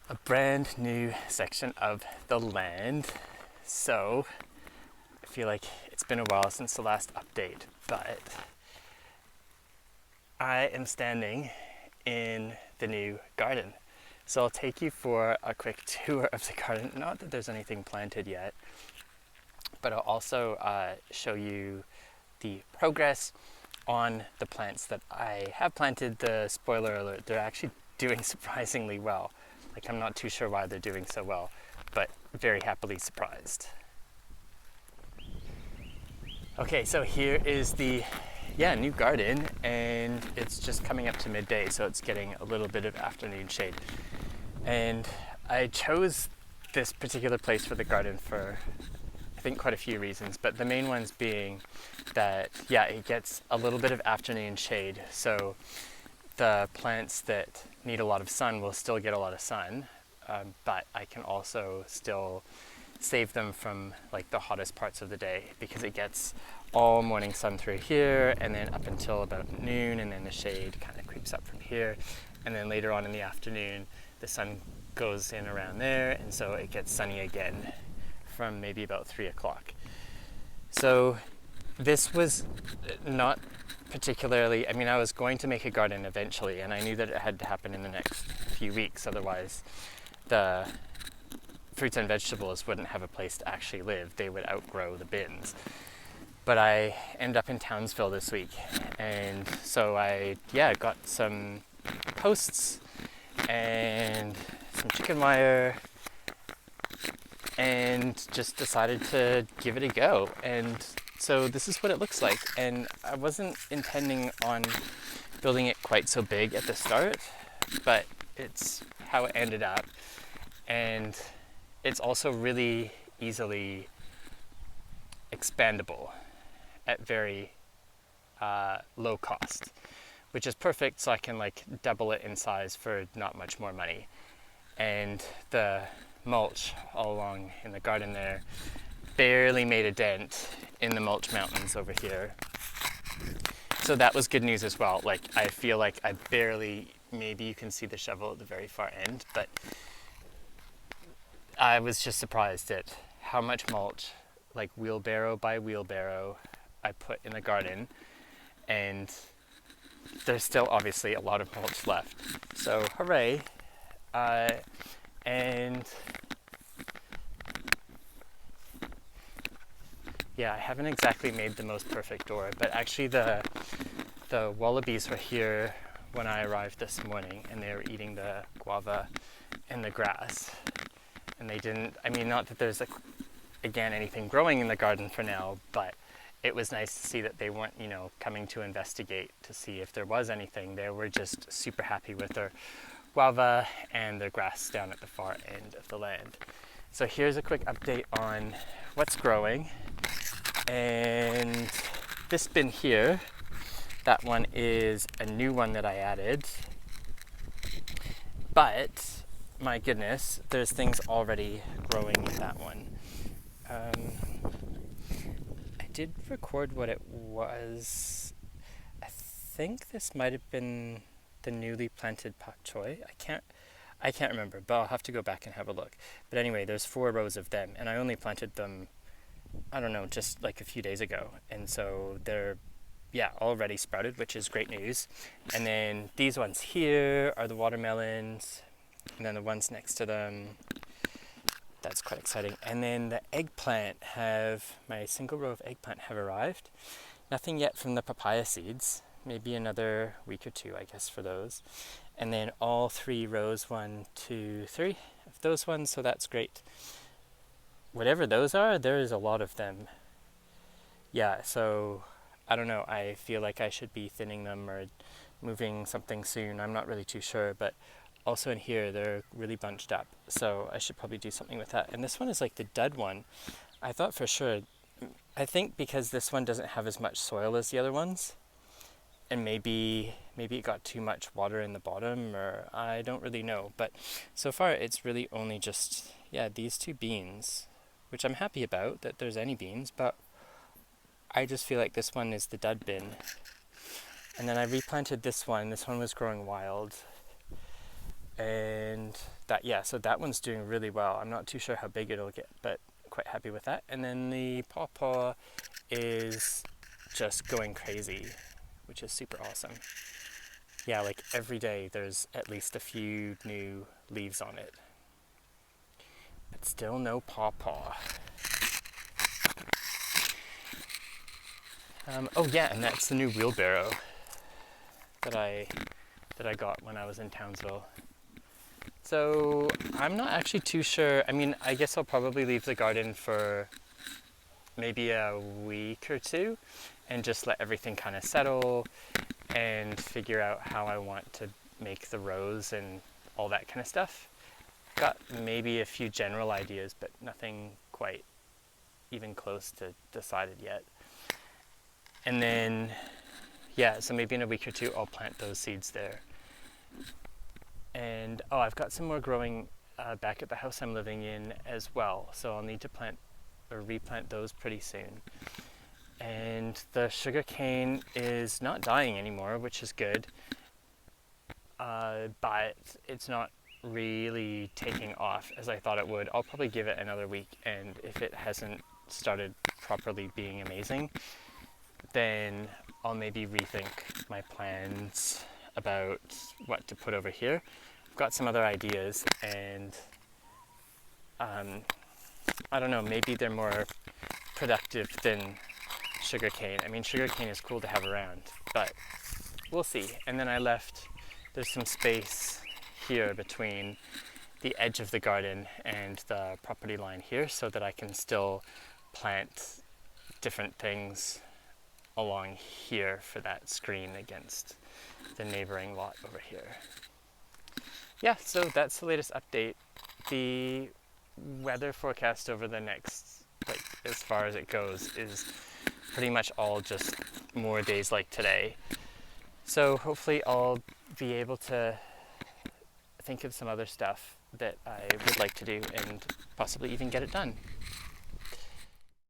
a brand new section of the land. So I feel like it's been a while since the last update, but I am standing in the new garden. So I'll take you for a quick tour of the garden. Not that there's anything planted yet, but I'll also show you the progress on the plants that I have planted. The spoiler alert, they're actually doing surprisingly well. Like, I'm not too sure why they're doing so well, but very happily surprised. Okay, so here is the new garden, and it's just coming up to midday, so it's getting a little bit of afternoon shade. And I chose this particular place for the garden for, I think, quite a few reasons, but the main ones being that, it gets a little bit of afternoon shade, so the plants that need a lot of sun will still get a lot of sun, but I can also still save them from like the hottest parts of the day, because it gets all morning sun through here and then up until about noon, and then the shade kind of creeps up from here, and then later on in the afternoon the sun goes in around there, and so it gets sunny again from maybe about 3 o'clock. So this was not particularly, I was going to make a garden eventually, and I knew that it had to happen in the next few weeks, otherwise the fruits and vegetables wouldn't have a place to actually live. They would outgrow the bins. But I end up in Townsville this week, and so I got some posts and some chicken wire and just decided to give it a go. And so this is what it looks like, and I wasn't intending on building it quite so big at the start, but it's how it ended up. And it's also really easily expandable at very low cost, which is perfect, so I can like double it in size for not much more money. And the mulch all along in the garden there barely made a dent in the mulch mountains over here. So that was good news as well. Like, I feel like I barely, maybe you can see the shovel at the very far end, but I was just surprised at how much mulch, like wheelbarrow by wheelbarrow, I put in the garden, and there's still obviously a lot of mulch left. So hooray. And I haven't exactly made the most perfect door, but actually the wallabies were here when I arrived this morning, and they were eating the guava and the grass. And they didn't, not that there's again anything growing in the garden for now, but it was nice to see that they weren't, coming to investigate to see if there was anything. They were just super happy with their guava and their grass down at the far end of the land. So here's a quick update on what's growing. And this bin here, that one is a new one that I added, but my goodness, there's things already growing in that one. I did record what it was. I think this might have been the newly planted pak choi. I can't remember, but I'll have to go back and have a look. But anyway, there's 4 rows of them, and I only planted them, I don't know, just like a few days ago. And so they're already sprouted, which is great news. And then these ones here are the watermelons, and then the ones next to them, that's quite exciting. And then the eggplant my single row of eggplant have arrived. Nothing yet from the papaya seeds, maybe another week or 2, I guess, for those. And then all 3 rows, 1, 2, 3 of those ones, so that's great. Whatever those are, there is a lot of them. So I don't know, I feel like I should be thinning them or moving something soon. I'm not really too sure, but also in here they're really bunched up, so I should probably do something with that. And this one is like the dud one. I thought for sure, I think because this one doesn't have as much soil as the other ones, and maybe it got too much water in the bottom, or I don't really know. But so far it's really only just these 2 beans, which I'm happy about that there's any beans, but I just feel like this one is the dud bin. And then I replanted this one. This one was growing wild. And that, yeah, so that one's doing really well. I'm not too sure how big it'll get, but quite happy with that. And then the pawpaw is just going crazy, which is super awesome. Yeah, like every day there's at least a few new leaves on it. But still no pawpaw. Oh yeah, and that's the new wheelbarrow that I got when I was in Townsville. So I'm not actually too sure. I mean, I guess I'll probably leave the garden for maybe a week or two and just let everything kind of settle and figure out how I want to make the rows and all that kind of stuff. Got maybe a few general ideas, but nothing quite even close to decided yet. And then, yeah, so maybe in a week or two I'll plant those seeds there. And oh, I've got some more growing back at the house I'm living in as well, so I'll need to plant or replant those pretty soon. And the sugarcane is not dying anymore, which is good, but it's not really taking off as I thought it would. I'll probably give it another week, and if it hasn't started properly being amazing, then I'll maybe rethink my plans about what to put over here. I've got some other ideas, and I don't know, maybe they're more productive than sugarcane. I mean, sugarcane is cool to have around, but we'll see. And then there's some space here between the edge of the garden and the property line here so that I can still plant different things along here for that screen against the neighboring lot over here. Yeah, so that's the latest update. The weather forecast over the next, like as far as it goes, is pretty much all just more days like today. So hopefully I'll be able to think of some other stuff that I would like to do and possibly even get it done.